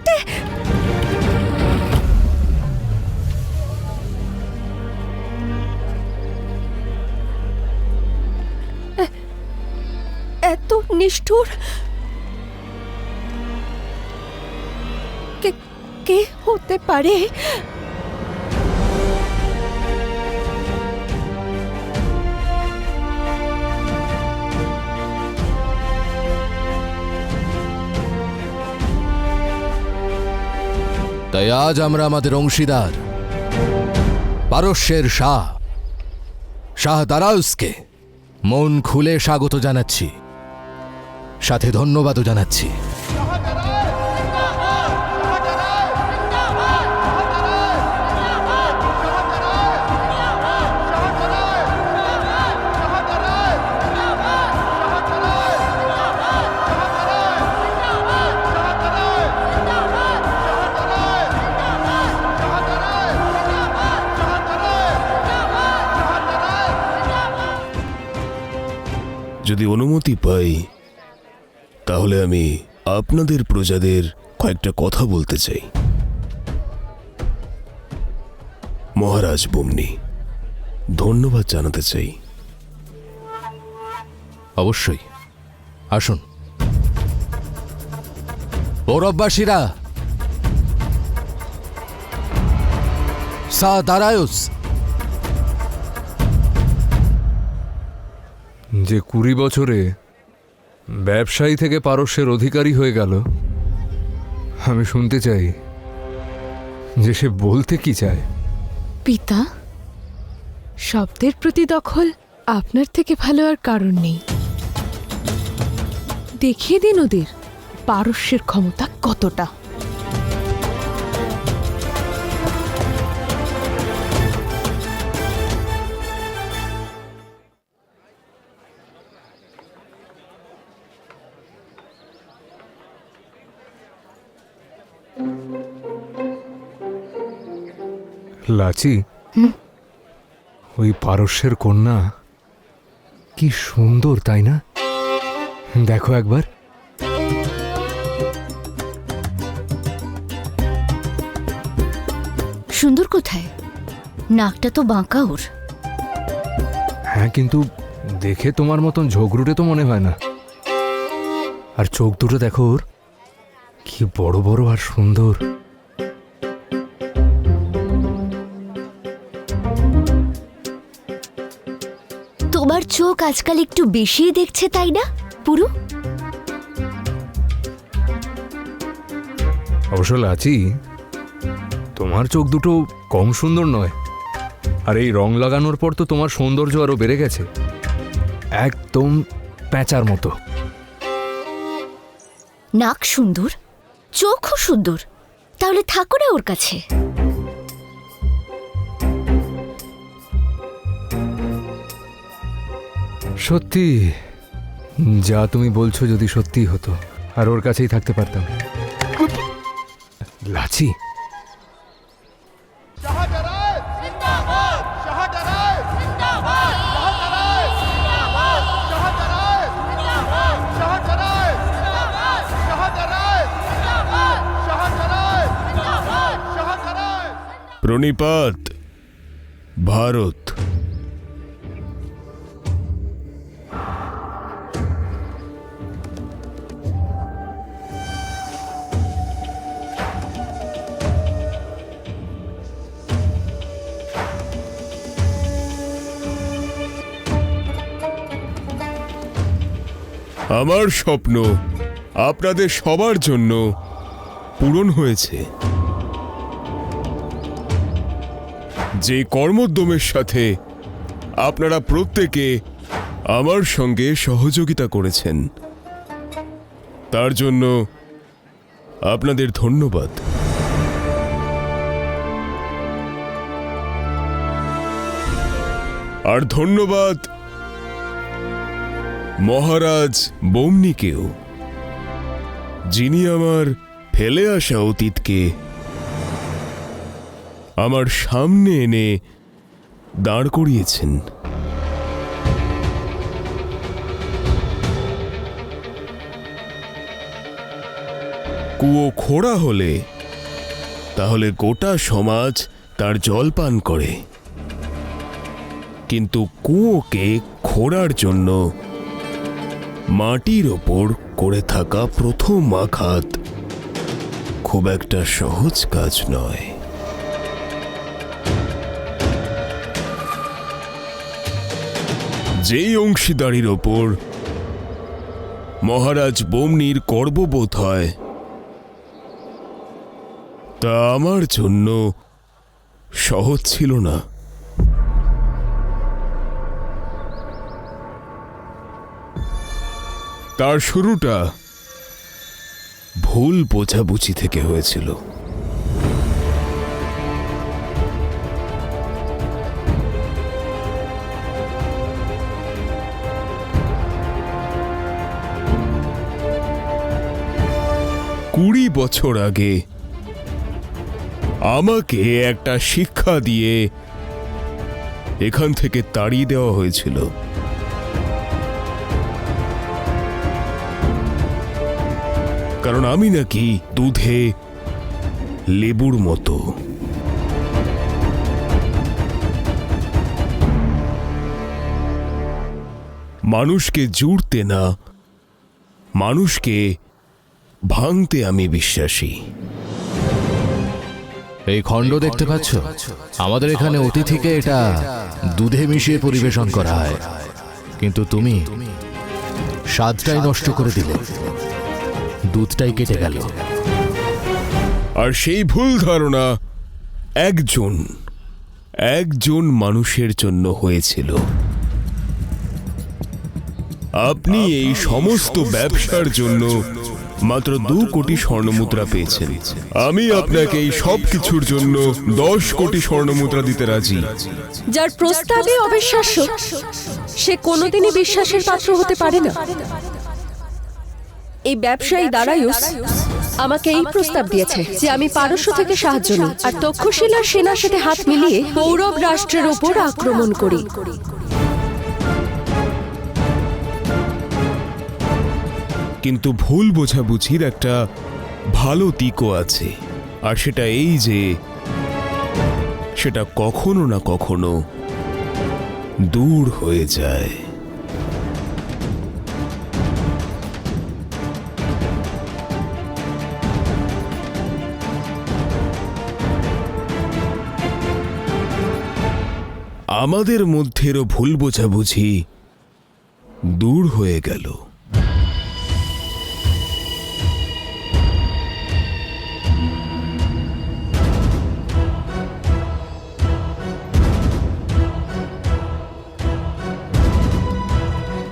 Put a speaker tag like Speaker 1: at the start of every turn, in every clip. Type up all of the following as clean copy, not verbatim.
Speaker 1: বটে। এত নিষ্ঠুর কে হতে পারে?
Speaker 2: তাই আজ আমরা আমাদের অংশীদার পারস্যের শাহ দারায়ুসকে মন খুলে স্বাগত জানাচ্ছি, সাথে ধন্যবাদও জানাচ্ছি।
Speaker 3: যদি অনুমতি পাই তাহলে আমি আপনাদের প্রজাদের কয়েকটা কথা বলতে চাই। মহারাজ বমনি, ধন্যবাদ জানাতে চাই।
Speaker 2: অবশ্যই, আসুন। পৌরববাসীরা, শাহ দারায়ুস
Speaker 4: যে 20 বছরে ব্যবসায়ী থেকে পারস্যের অধিকারী হয়ে গেল, আমি শুনতে চাই যে সে বলতে কি চায়।
Speaker 5: পিতা, শব্দের প্রতি দখল আপনার থেকে ভালো আর কারণ নেই। দেখিয়ে দিন ওদের পারস্যের ক্ষমতা কতটা।
Speaker 4: লাচি, ওই পারস্যের কন্যা কি সুন্দর, তাই না? দেখো একবার।
Speaker 1: সুন্দর কোথায়? নাকটা তো বাঁকা ওর।
Speaker 4: হ্যাঁ, কিন্তু দেখে তোমার মতন ঝগড়ুটে তো মনে হয় না। আর চোখ দুটো দেখো ওর, কি বড় বড় আর সুন্দর।
Speaker 1: তোমার চোখ আজকাল একটু বেশি দেখছে, তাই না পুরু?
Speaker 4: অবশ্য লাচি, তোমার চোখ দুটো কম সুন্দর নয়। আর এই রং লাগানোর পর তো তোমার সৌন্দর্য আরো বেড়ে গেছে, একদম প্যাঁচার মতো।
Speaker 1: নাক সুন্দর, চোখও সুন্দর, তাহলে থাকো না ওর কাছে।
Speaker 4: সত্যি, যা তুমি বলছো যদি সত্যি হতো, আর ওর কাছেই থাকতে পারতাম। লাচি,
Speaker 3: প্রণিপাত ভারত। আমার স্বপ্ন আপনাদের সবার জন্য পূরণ হয়েছে। যে কর্মোদ্যমের সাথে আপনারা প্রত্যেকে আমার সঙ্গে সহযোগিতা করেছেন, তার জন্য আপনাদের ধন্যবাদ। আর ধন্যবাদ মহারাজ বমনিকেও, যিনি আমার ফেলে আসা অতীতকে আমার সামনে এনে দাঁড় করিয়েছেন। কুয়ো খোঁড়া হলে তাহলে গোটা সমাজ তার জল পান করে, কিন্তু কুয়োকে খোঁড়ার জন্য মাটির ওপর করে থাকা প্রথম আঘাত খুব একটা সহজ কাজ নয়। যেই অংশীদারির ওপর মহারাজ বমনির গর্ববোধ হয়, তা আমার জন্য সহজ ছিল না। তার শুরুটা ভুল বোঝাবুঝি থেকে হয়েছিল। কুড়ি বছর আগে আমাকে একটা শিক্ষা দিয়ে এখান থেকে তাড়িয়ে দেওয়া হয়েছিল। কারণ আমি নাকি দুধে লেবুর মতো। মানুষকে জুড়তে না, মানুষকে ভাঙতে আমি বিশ্বাসী।
Speaker 2: এই খণ্ড দেখতে পাচ্ছ? আমাদের এখানে অতিথিকে এটা দুধে মিশিয়ে পরিবেশন করা হয়, কিন্তু তুমি স্বাদটাই নষ্ট করে দিলে, দুধটাই কেটে গেল।
Speaker 3: আর সেই ভুল ধারণা একজন মানুষের জন্য হয়েছিল। আপনি এই সমস্ত ব্যবসার জন্য মাত্র 2 কোটি স্বর্ণমুদ্রা পেয়েছেন। আমি আপনাকে এই সব কিছুর জন্য 10 কোটি স্বর্ণমুদ্রা দিতে রাজি।
Speaker 6: যার প্রস্তাবে অবিশ্বাস্য, সে কোনোদিনই বিশ্বাসের পাত্র হতে পারে না। এই ব্যবসায়ী দারায়ুস আমাকে এই প্রস্তাব দিয়েছে যে আমি পারস্য থেকে সাহায্য নিই আর তক্ষশিলার সেনার সাথে হাত মিলিয়ে পৌরব রাষ্ট্রের উপর আক্রমণ করি।
Speaker 3: কিন্তু ভুল বোঝাবুঝির একটা ভালো দিকও আছে, আর সেটা এই যে সেটা কখনো না কখনো দূর হয়ে যায়। আমাদের মধ্যেরও ভুল বোঝাবুঝি দূর হয়ে গেল।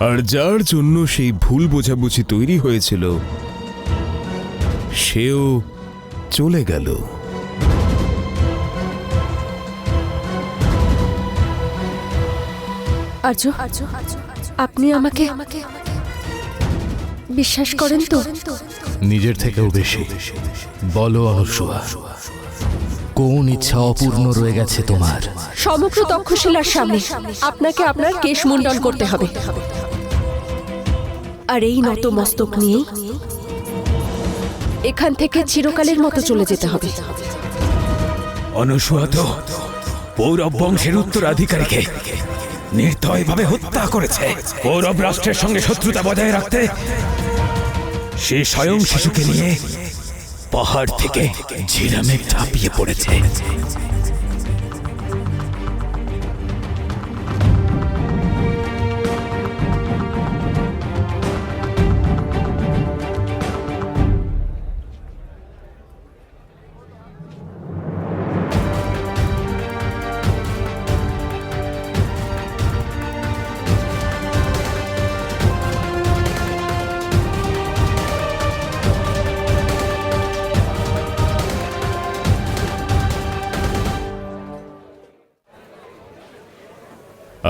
Speaker 3: আর যার জন্য সেই ভুল বোঝাবুঝি তৈরি হয়েছিল, সেও চলে গেল।
Speaker 6: আর্য, আপনি আমাকে বিশ্বাস করেন তো?
Speaker 2: নিজের থেকেও বেশি। বলো অহল্যা, কোন ইচ্ছা অপূর্ণ রয়ে গেছে তোমার?
Speaker 6: সমগ্র তক্ষশিলার সামনে আপনাকে আপনার কেশ মুন্ডন করতে হবে, আর এই নত মস্তক নিয়ে এখান থেকে চিরকালের মতো চলে যেতে হবে।
Speaker 7: অনুসূয়া তো পৌরব বংশের উত্তরাধিকারীকে নির্দয়ভাবে হত্যা করেছে। পৌরব রাষ্ট্রের সঙ্গে শত্রুতা বজায় রাখতে সে স্বয়ং শিশুকে নিয়ে পাহাড় থেকে ঝিরামে ঝাঁপিয়ে পড়েছে।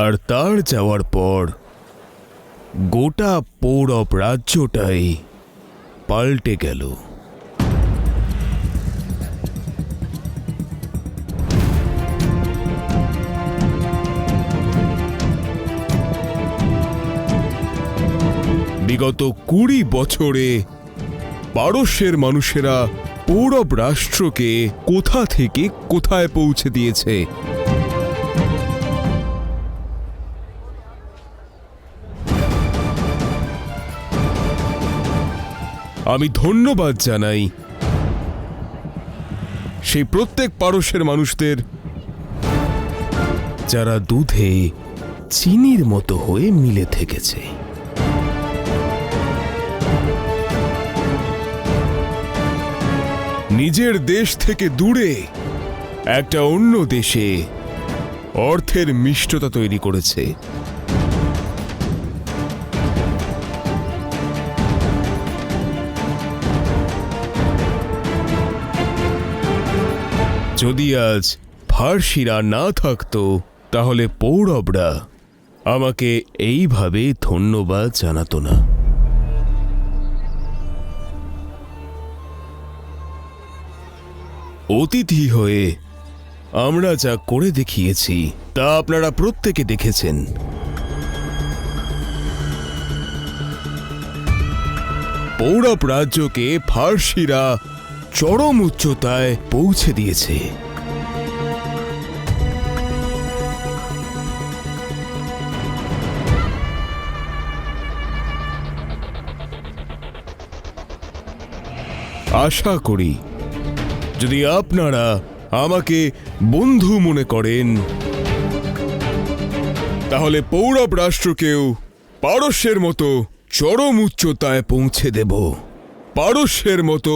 Speaker 3: আর তার যাওয়ার পর গোটা পৌরব রাজ্যটাই পাল্টে গেল। বিগত 20 বছরে পারস্যের মানুষেরা পৌরব রাষ্ট্রকে কোথা থেকে কোথায় পৌঁছে দিয়েছে। আমি ধন্যবাদ জানাই সেই প্রত্যেক পারস্যের মানুষদের যারা দুধে চিনির মতো হয়ে মিলে থেকেছে। নিজের দেশ থেকে দূরে একটা অন্য দেশে অর্থের মিষ্টতা তৈরি করেছে। যদি আজ ফার্সিরা না থাকতো তাহলে পৌরবরা আমাকে এইভাবে ধন্যবাদ জানাতো না। অতিথি হয়ে আমরা যা করে দেখিয়েছি তা আপনারা প্রত্যেকে দেখেছেন। পৌরব রাজ্যকে ফার্সিরা চরম উচ্চতায় পৌঁছে দিয়েছে। আশা করি যদি আপনারা আমাকে বন্ধু মনে করেন তাহলে পৌরব রাষ্ট্রকেও পারস্যের মতো চরম উচ্চতায় পৌঁছে দেব। পারস্যের মতো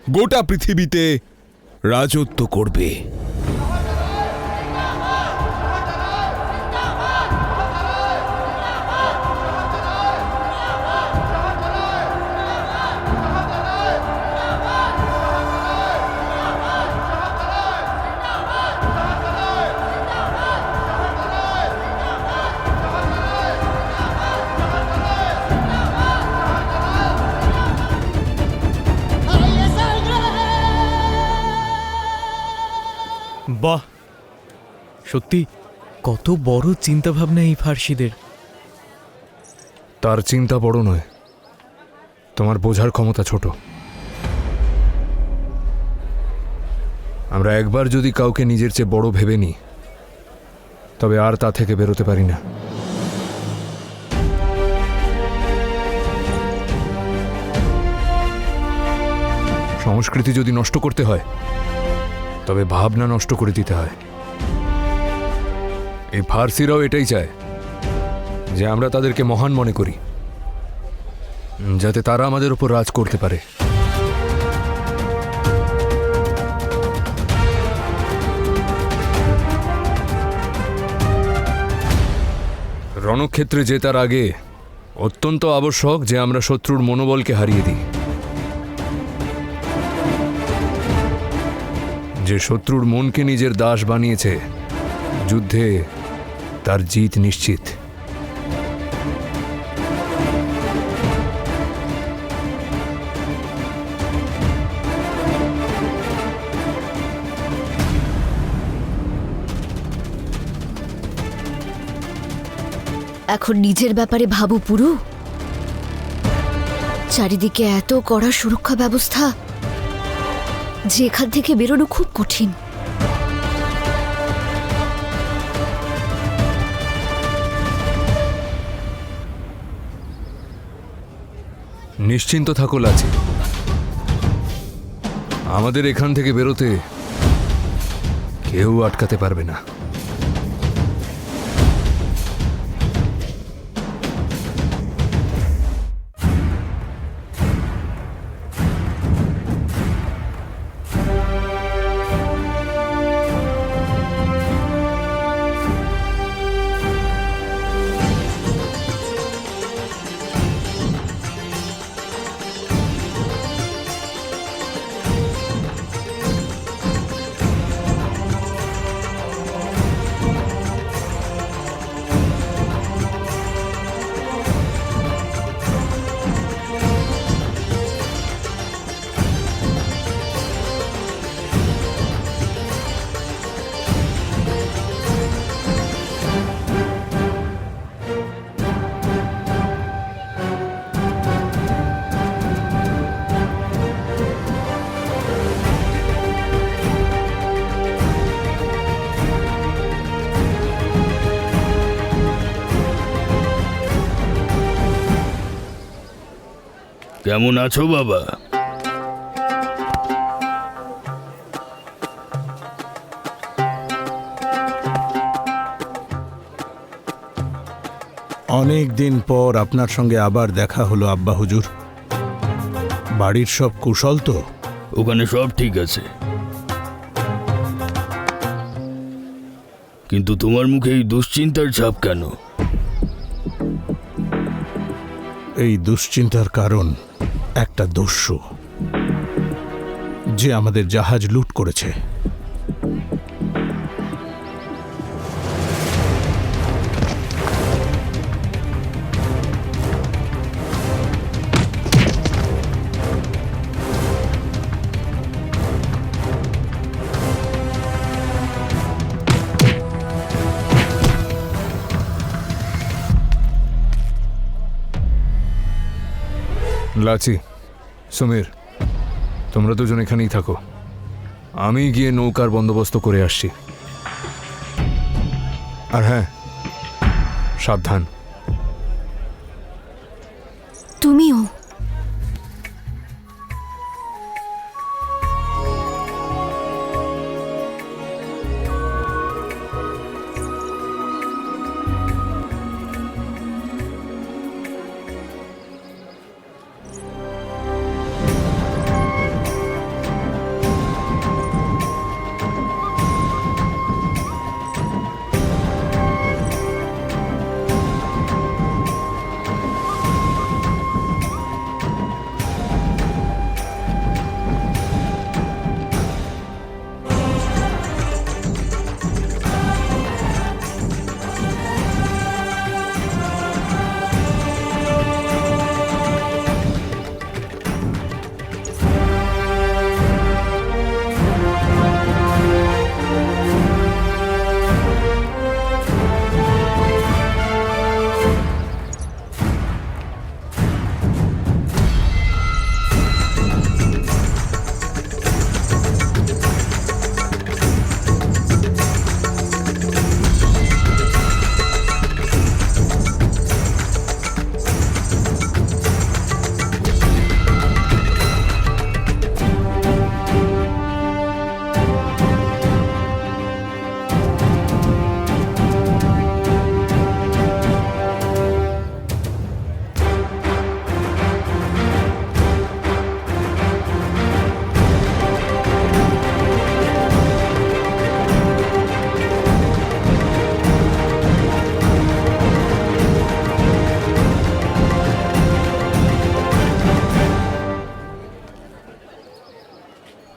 Speaker 3: গোটা পৃথিবীতে রাজত্ব করবে।
Speaker 8: বাহ, সত্যি কত বড় চিন্তা ভাবনা এই ফার্সিদের।
Speaker 4: তার চিন্তা বড় নয়, তোমার বোঝার ক্ষমতা ছোট। আমরা একবার যদি কাউকে নিজের চেয়ে বড় ভেবে নিই তবে আর তা থেকে বেরোতে পারি না। সংস্কৃতি যদি নষ্ট করতে হয় তবে ভাবনা নষ্ট করে দিতে হয়। এই ফার্সিরাও এটাই চায় যে আমরা তাদেরকে মহান মনে করি, যাতে তারা আমাদের উপর রাজ করতে পারে। রণক্ষেত্রে জেতার আগে অত্যন্ত আবশ্যক যে আমরা শত্রুর মনোবলকে হারিয়ে দিই। যে শত্রুর মনকে নিজের দাস বানিয়েছে, যুদ্ধে তার জিত নিশ্চিত।
Speaker 1: এখন নিজের ব্যাপারে ভাবো পুরু। চারিদিকে এত কড়া সুরক্ষা ব্যবস্থা যে এখান থেকে বেরোনো খুব কঠিন।
Speaker 4: নিশ্চিন্ত থাকো লাচি, আমাদের এখান থেকে বেরোতে কেউ আটকাতে পারবে না।
Speaker 9: কেমন আছো বাবা?
Speaker 10: অনেক দিন পর আপনার সঙ্গে আবার দেখা হলো আব্বা হুজুর। বাড়ির সব কুশল তো?
Speaker 9: ওখানে সব ঠিক আছে, কিন্তু তোমার মুখে এই দুশ্চিন্তার ছাপ কেন?
Speaker 10: এই দুশ্চিন্তার কারণ একটা দস্যু, যে আমাদের জাহাজ লুট করেছে।
Speaker 4: লাচি, সমীর, তোমরা দুজন এখানেই থাকো, আমি গিয়ে নৌকার বন্দোবস্ত করে আসছি। আর হ্যাঁ, সাবধান।
Speaker 1: তুমিও।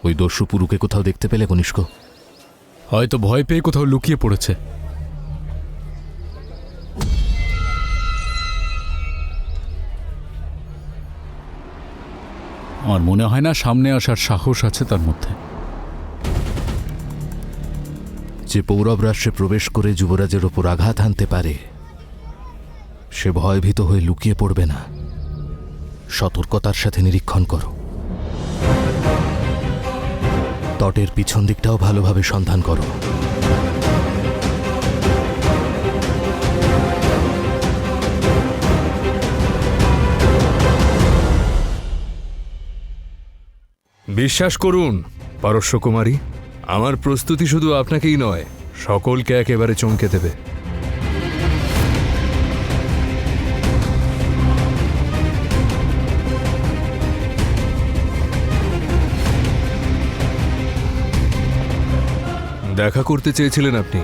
Speaker 2: ওই দস্যু পুরুকে কোথাও দেখতে পেলে কনিষ্ক?
Speaker 4: হয়তো ভয় পেয়ে কোথাও লুকিয়ে পড়েছে।
Speaker 11: আমার মনে হয় না সামনে আসার সাহস আছে তার মধ্যে।
Speaker 2: যে পৌরব রাষ্ট্রে প্রবেশ করে যুবরাজের ওপর আঘাত হানতে পারে, সে ভয়ভীত হয়ে লুকিয়ে পড়বে না। সতর্কতার সাথে নিরীক্ষণ করো। তটের পিছন দিকটাও ভালোভাবে সন্ধান করো।
Speaker 4: বিশ্বাস করুন পারস্য কুমারী, আমার প্রস্তুতি শুধু আপনাকেই নয়, সকলকে একেবারে চমকে দেবে। দেখা করতে চেয়েছিলেন আপনি,